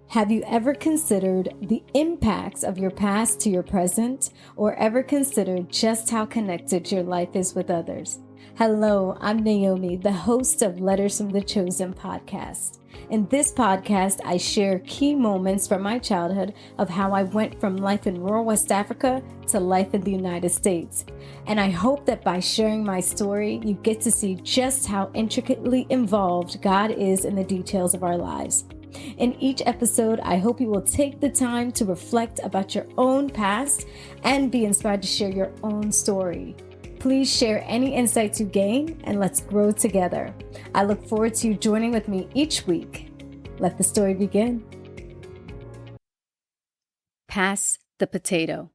Have you ever considered the impacts of your past to your present, or ever considered just how connected your life is with others? Hello, I'm Naomi, the host of Letters from the Chosen podcast. In this podcast, I share key moments from my childhood of how I went from life in rural West Africa to life in the United States. And I hope that by sharing my story, you get to see just how intricately involved God is in the details of our lives. In each episode, I hope you will take the time to reflect about your own past and be inspired to share your own story. Please share any insights you gain and let's grow together. I look forward to you joining with me each week. Let the story begin. Pass the potato.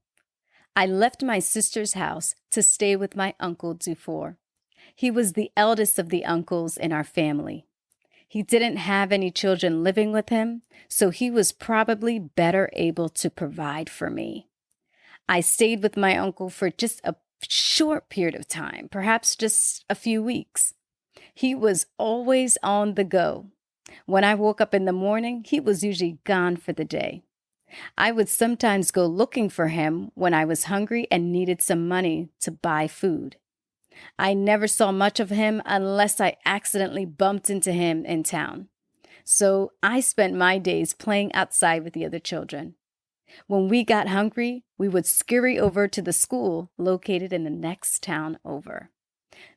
I left my sister's house to stay with my uncle Dufour. He was the eldest of the uncles in our family. He didn't have any children living with him, so he was probably better able to provide for me. I stayed with my uncle for just a short period of time, perhaps just a few weeks. He was always on the go. When I woke up in the morning, he was usually gone for the day. I would sometimes go looking for him when I was hungry and needed some money to buy food. I never saw much of him unless I accidentally bumped into him in town. So I spent my days playing outside with the other children. When we got hungry, we would scurry over to the school located in the next town over.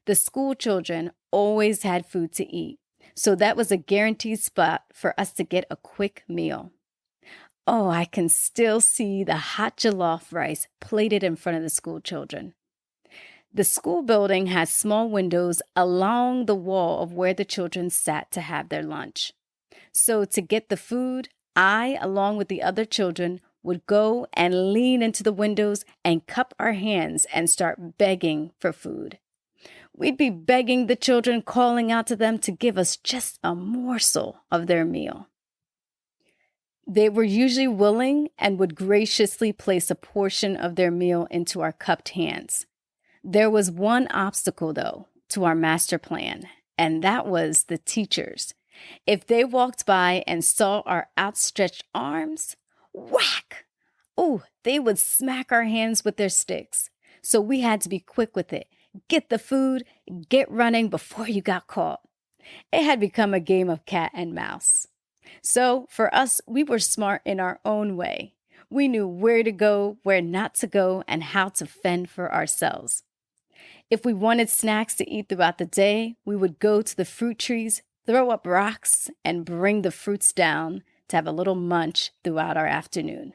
The school children always had food to eat, so that was a guaranteed spot for us to get a quick meal. Oh, I can still see the hot jollof rice plated in front of the school children. The school building has small windows along the wall of where the children sat to have their lunch. So to get the food, I, along with the other children, would go and lean into the windows and cup our hands and start begging for food. We'd be begging the children, calling out to them to give us just a morsel of their meal. They were usually willing and would graciously place a portion of their meal into our cupped hands. There was one obstacle, though, to our master plan, and that was the teachers. If they walked by and saw our outstretched arms, whack! Oh, they would smack our hands with their sticks. So we had to be quick with it. Get the food, get running before you got caught. It had become a game of cat and mouse. So for us, we were smart in our own way. We knew where to go, where not to go, and how to fend for ourselves. If we wanted snacks to eat throughout the day, we would go to the fruit trees, throw up rocks, and bring the fruits down to have a little munch throughout our afternoon.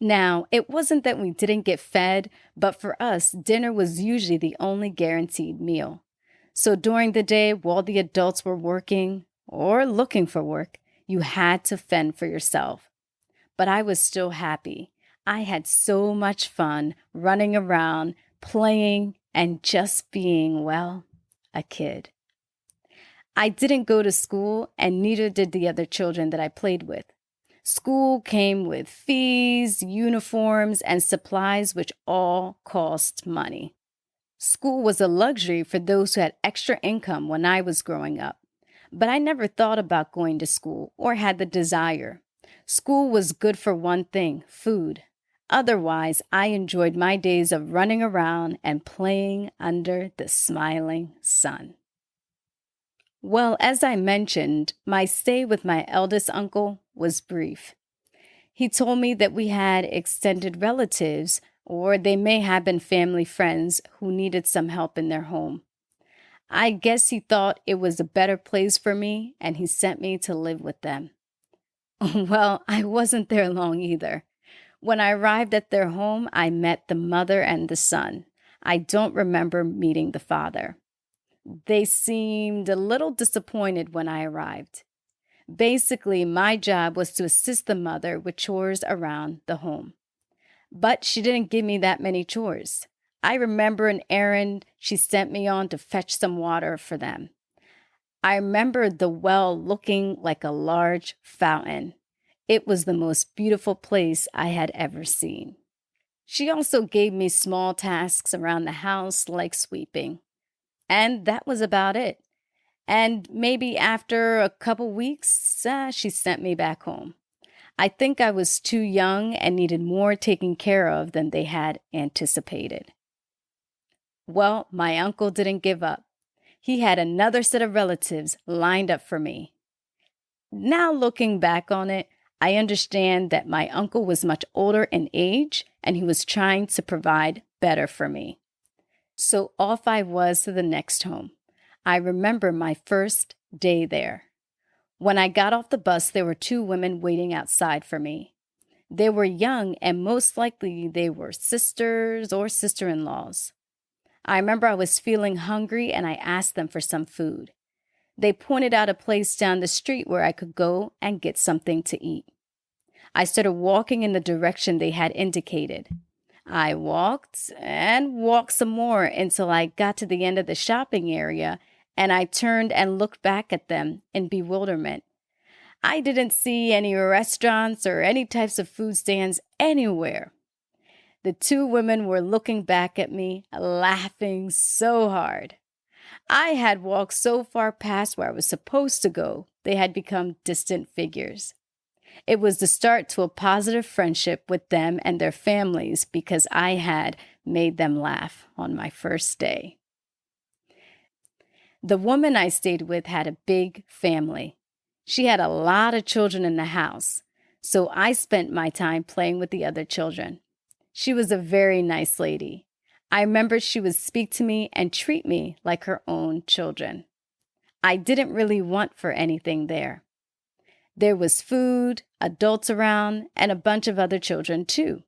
Now, it wasn't that we didn't get fed, but for us, dinner was usually the only guaranteed meal. So during the day, while the adults were working or looking for work, you had to fend for yourself. But I was still happy. I had so much fun running around, playing, and just being, well, a kid. I didn't go to school, and neither did the other children that I played with. School came with fees, uniforms, and supplies, which all cost money. School was a luxury for those who had extra income when I was growing up. But I never thought about going to school or had the desire. School was good for one thing, food. Otherwise, I enjoyed my days of running around and playing under the smiling sun. Well, as I mentioned, my stay with my eldest uncle was brief. He told me that we had extended relatives, or they may have been family friends who needed some help in their home. I guess he thought it was a better place for me, and he sent me to live with them. Well, I wasn't there long either. When I arrived at their home, I met the mother and the son. I don't remember meeting the father. They seemed a little disappointed when I arrived. Basically, my job was to assist the mother with chores around the home. But she didn't give me that many chores. I remember an errand she sent me on to fetch some water for them. I remember the well looking like a large fountain. It was the most beautiful place I had ever seen. She also gave me small tasks around the house like sweeping. And that was about it. And maybe after a couple weeks, she sent me back home. I think I was too young and needed more taken care of than they had anticipated. Well, my uncle didn't give up. He had another set of relatives lined up for me. Now, looking back on it, I understand that my uncle was much older in age and he was trying to provide better for me. So off I was to the next home. I remember my first day there. When I got off the bus, there were two women waiting outside for me. They were young and most likely they were sisters or sister-in-laws. I remember I was feeling hungry and I asked them for some food. They pointed out a place down the street where I could go and get something to eat. I started walking in the direction they had indicated. I walked and walked some more until I got to the end of the shopping area and I turned and looked back at them in bewilderment. I didn't see any restaurants or any types of food stands anywhere. The two women were looking back at me, laughing so hard. I had walked so far past where I was supposed to go, they had become distant figures. It was the start to a positive friendship with them and their families because I had made them laugh on my first day. The woman I stayed with had a big family. She had a lot of children in the house, so I spent my time playing with the other children. She was a very nice lady. I remember she would speak to me and treat me like her own children. I didn't really want for anything there. There was food, adults around, and a bunch of other children too.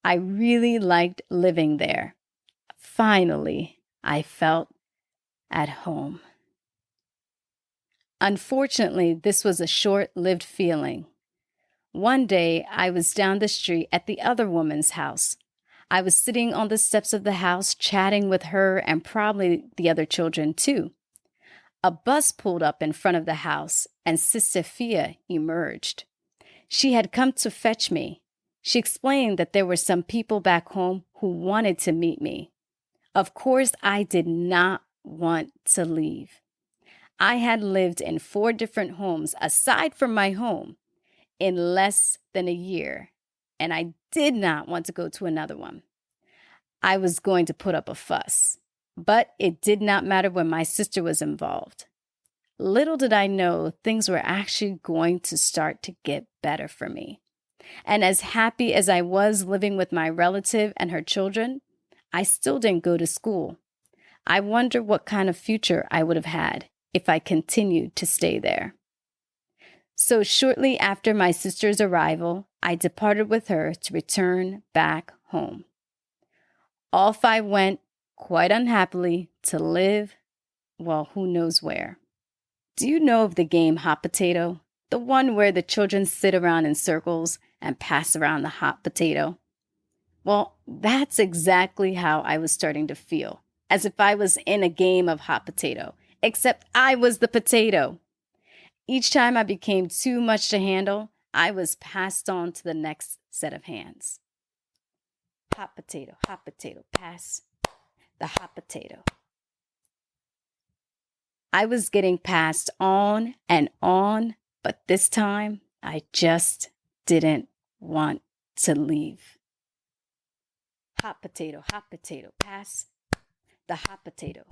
I really liked living there. Finally, I felt at home. Unfortunately, this was a short-lived feeling. One day, I was down the street at the other woman's house. I was sitting on the steps of the house chatting with her and probably the other children too. A bus pulled up in front of the house and Sister Fia emerged. She had come to fetch me. She explained that there were some people back home who wanted to meet me. Of course, I did not want to leave. I had lived in 4 different homes aside from my home in less than a year, and I did not want to go to another one. I was going to put up a fuss, but it did not matter when my sister was involved. Little did I know things were actually going to start to get better for me. And as happy as I was living with my relative and her children, I still didn't go to school. I wonder what kind of future I would have had if I continued to stay there. So shortly after my sister's arrival, I departed with her to return back home. Off I went, quite unhappily, to live, well, who knows where. Do you know of the game Hot Potato? The one where the children sit around in circles and pass around the hot potato? Well, that's exactly how I was starting to feel, as if I was in a game of hot potato, except I was the potato. Each time I became too much to handle, I was passed on to the next set of hands. Hot potato, pass the hot potato. I was getting passed on and on, but this time I just didn't want to leave. Hot potato, pass the hot potato.